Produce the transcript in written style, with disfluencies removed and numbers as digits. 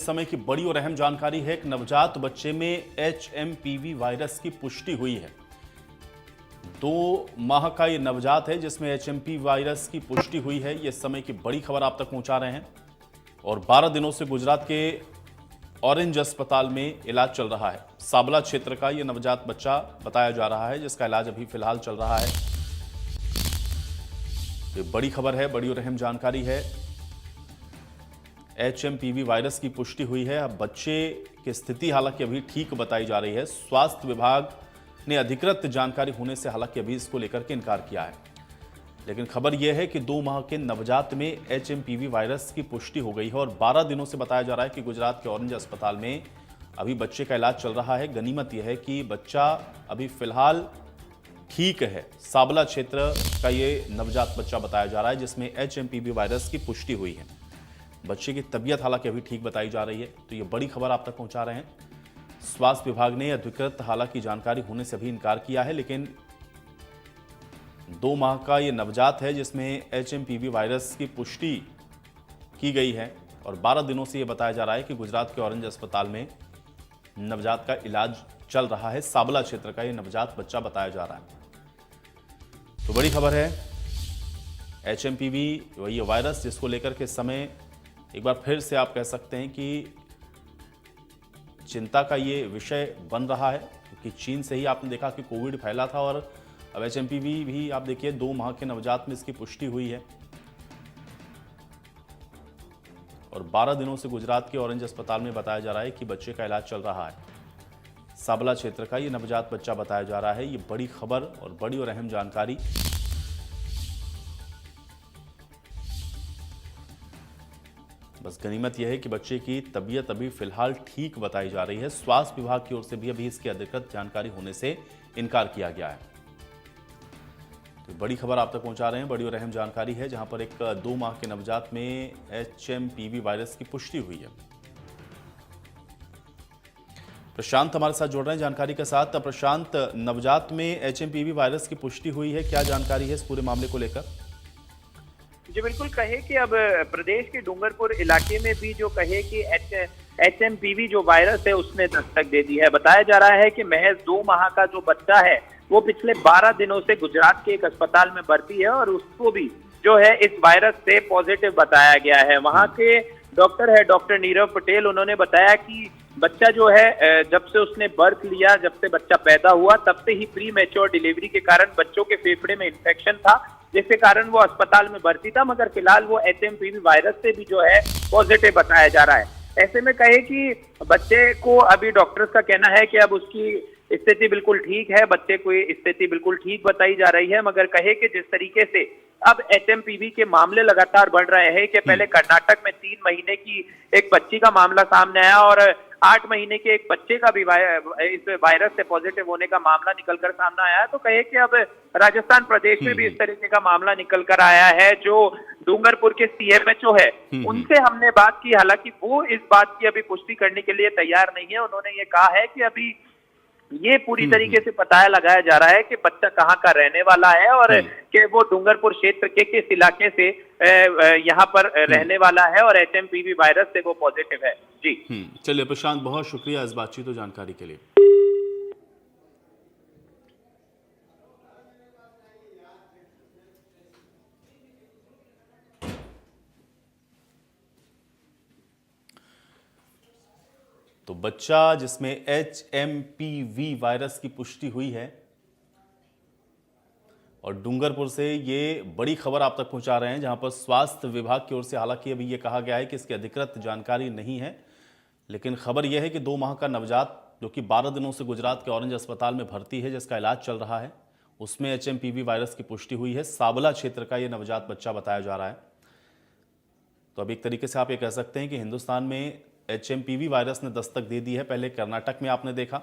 समय की बड़ी और अहम जानकारी है। एक नवजात बच्चे में HMPV वायरस की पुष्टि हुई है। 2 माह का ये नवजात है जिसमें HMPV वायरस की पुष्टि हुई है। ये समय की बड़ी खबर आप तक पहुंचा रहे हैं। और 12 दिनों से गुजरात के ऑरेंज अस्पताल में इलाज चल रहा है। साबला क्षेत्र का ये नवजात बच्चा बताया जा रहा है जिसका इलाज अभी फिलहाल चल रहा है। ये बड़ी खबर है, बड़ी और अहम जानकारी है। HMPV वायरस की पुष्टि हुई है। अब बच्चे की स्थिति हालांकि अभी ठीक बताई जा रही है। स्वास्थ्य विभाग ने अधिकृत जानकारी होने से हालांकि अभी इसको लेकर के इनकार किया है, लेकिन खबर यह है कि 2 माह के नवजात में HMPV वायरस की पुष्टि हो गई है और 12 दिनों से बताया जा रहा है कि गुजरात के ऑरेंज अस्पताल में अभी बच्चे का इलाज चल रहा है। गनीमत यह है कि बच्चा अभी फिलहाल ठीक है। साबला क्षेत्र का ये नवजात बच्चा बताया जा रहा है जिसमें HMPV वायरस की पुष्टि हुई है। बच्चे की तबीयत हालांकि अभी ठीक बताई जा रही है। तो ये बड़ी खबर आप तक पहुंचा रहे हैं। स्वास्थ्य विभाग ने अधिकृत हालांकि जानकारी होने से भी इनकार किया है, लेकिन 2 माह का ये नवजात है जिसमें HMPV वायरस की पुष्टि की गई है और 12 दिनों से ये बताया जा रहा है कि गुजरात के ऑरेंज अस्पताल में नवजात का इलाज चल रहा है। साबला क्षेत्र का ये नवजात बच्चा बताया जा रहा है। तो बड़ी खबर है। HMPV ये वायरस जिसको लेकर के समय एक बार फिर से आप कह सकते हैं कि चिंता का ये विषय बन रहा है, क्योंकि चीन से ही आपने देखा कि कोविड फैला था और अब HMPV भी आप देखिए 2 माह के नवजात में इसकी पुष्टि हुई है। और 12 दिनों से गुजरात के ऑरेंज अस्पताल में बताया जा रहा है कि बच्चे का इलाज चल रहा है। साबला क्षेत्र का ये नवजात बच्चा बताया जा रहा है। ये बड़ी खबर और बड़ी और अहम जानकारी। बस गनीमत यह है कि बच्चे की तबीयत अभी फिलहाल ठीक बताई जा रही है। स्वास्थ्य विभाग की ओर से भी अभी इसकी अधिकृत जानकारी होने से इनकार किया गया है। तो बड़ी खबर आप तक पहुंचा रहे हैं, बड़ी और अहम जानकारी है, जहां पर एक 2 माह के नवजात में HMPV वायरस की पुष्टि हुई है। प्रशांत हमारे साथ जुड़ रहे हैं जानकारी के साथ। प्रशांत, नवजात में HMPV वायरस की पुष्टि हुई है, क्या जानकारी है इस पूरे मामले को लेकर? जी बिल्कुल, कहे कि अब प्रदेश के डूंगरपुर इलाके में भी जो कहे कि HMPV जो वायरस है उसने दस्तक दे दी है। बताया जा रहा है कि महज 2 माह का जो बच्चा है वो पिछले 12 दिनों से गुजरात के एक अस्पताल में भर्ती है और उसको भी जो है इस वायरस से पॉजिटिव बताया गया है। वहां के डॉक्टर है डॉक्टर नीरव पटेल, उन्होंने बताया कि बच्चा जो है जब से उसने बर्थ लिया, जब से बच्चा पैदा हुआ तब से ही प्री मैच्योर डिलीवरी के कारण बच्चों के फेफड़े में इन्फेक्शन था, जिसके कारण वो अस्पताल में भर्ती था, मगर फिलहाल वो HMPV वायरस से भी जो है पॉजिटिव बताया जा रहा है। ऐसे में कहे कि बच्चे को अभी डॉक्टर्स का कहना है कि अब उसकी स्थिति बिल्कुल ठीक है, बच्चे को स्थिति बिल्कुल ठीक बताई जा रही है, मगर कहे कि जिस तरीके से अब HMPV के मामले लगातार बढ़ रहे हैं कि पहले कर्नाटक में 3 महीने की एक बच्ची का मामला सामने आया और 8 महीने के एक बच्चे का भी इस वायरस से पॉजिटिव होने का मामला निकलकर सामने आया है। तो कहे कि अब राजस्थान प्रदेश में भी इस तरीके का मामला निकल कर आया है। जो डूंगरपुर के CMHO है उनसे हमने बात की, हालांकि वो इस बात की अभी पुष्टि करने के लिए तैयार नहीं है। उन्होंने ये कहा है कि अभी ये पूरी तरीके से पता लगाया जा रहा है कि बच्चा कहाँ का रहने वाला है और कि वो डूंगरपुर क्षेत्र के किस इलाके से यहाँ पर रहने वाला है और HMPV वायरस से वो पॉजिटिव है। जी चलिए प्रशांत, बहुत शुक्रिया इस बातचीत और जानकारी के लिए। तो बच्चा जिसमें HMPV वायरस की पुष्टि हुई है और डूंगरपुर से ये बड़ी खबर आप तक पहुंचा रहे हैं, जहां पर स्वास्थ्य विभाग की ओर से हालांकि अभी ये कहा गया है कि इसकी अधिकृत जानकारी नहीं है, लेकिन खबर यह है कि 2 माह का नवजात जो कि 12 दिनों से गुजरात के ऑरेंज अस्पताल में भर्ती है, जिसका इलाज चल रहा है, उसमें HMPV वायरस की पुष्टि हुई है। साबला क्षेत्र का ये नवजात बच्चा बताया जा रहा है। तो अब एक तरीके से आप ये कह सकते हैं कि हिंदुस्तान में HMPV वायरस ने दस्तक दे दी है। पहले कर्नाटक में आपने देखा